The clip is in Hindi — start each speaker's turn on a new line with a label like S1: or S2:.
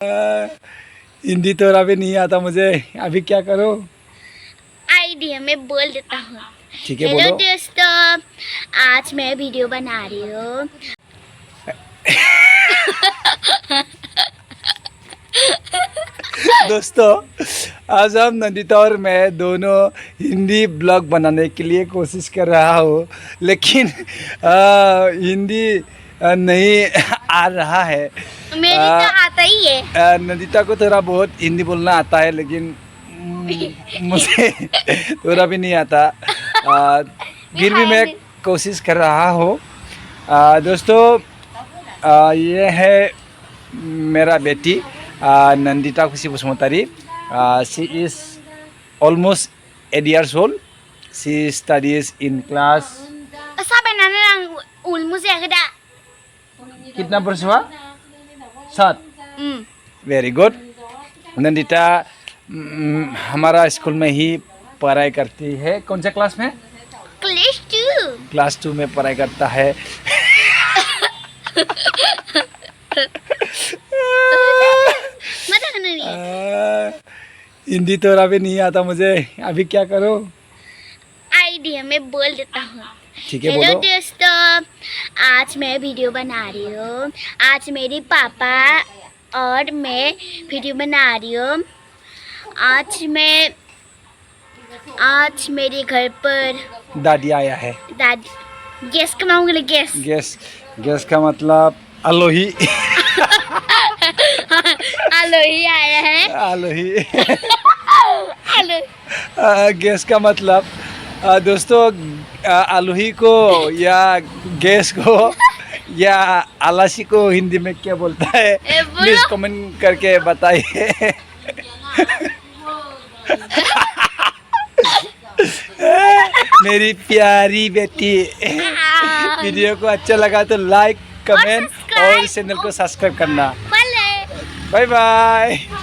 S1: हिंदी तो अभी नहीं आता मुझे, अभी क्या करो?
S2: आइडिया में बोल देता हूँ।
S1: ठीक है,
S2: हेलो
S1: बोलो।
S2: दोस्तों, आज मैं वीडियो बना रही हूँ।
S1: दोस्तों, आज हम नंदिता और मैं दोनों हिंदी ब्लॉग बनाने के लिए कोशिश कर रहा हूँ, लेकिन हिंदी नहीं आ रहा है।
S2: मेरी तो आता ही है।
S1: नंदिता को थोड़ा बहुत हिंदी बोलना आता है, लेकिन मुझे थोड़ा भी नहीं आता। फिर भी मैं कोशिश कर रहा हूँ। दोस्तों, ये है मेरा बेटी नंदिता खुशी Basumatary. She is almost 8 years old. She studies in class.
S2: Sabi na lang ulmo siya kada.
S1: कितना वर्ष हुआ? 7। Very good. नंदिता हमारा स्कूल में ही पढ़ाई करती है। कौन सा क्लास में? क्लास 2 में पढ़ाई करता है। हिंदी तो अभी नहीं आता मुझे, अभी क्या करो?
S2: आइडिया में बोल देता हूँ।
S1: ठीक है,
S2: हेलो
S1: बोलो।
S2: दोस्तों, आज मैं वीडियो बना रही हूँ। आज मेरे पापा और मैं वीडियो बना रही हूँ। आज मेरे घर पर
S1: दादी आया है।
S2: दादी गैस कमाऊंगी।
S1: गैस का मतलब आलोही।
S2: आलोही आया है।
S1: आलोही।
S2: आलो
S1: गैस का मतलब दोस्तों, आलोही को या गैस को या आलासी को हिंदी में क्या बोलता है? प्लीज कमेंट करके बताइए। मेरी प्यारी बेटी, वीडियो को अच्छा लगा तो लाइक, कमेंट और चैनल को सब्सक्राइब करना। Bye bye.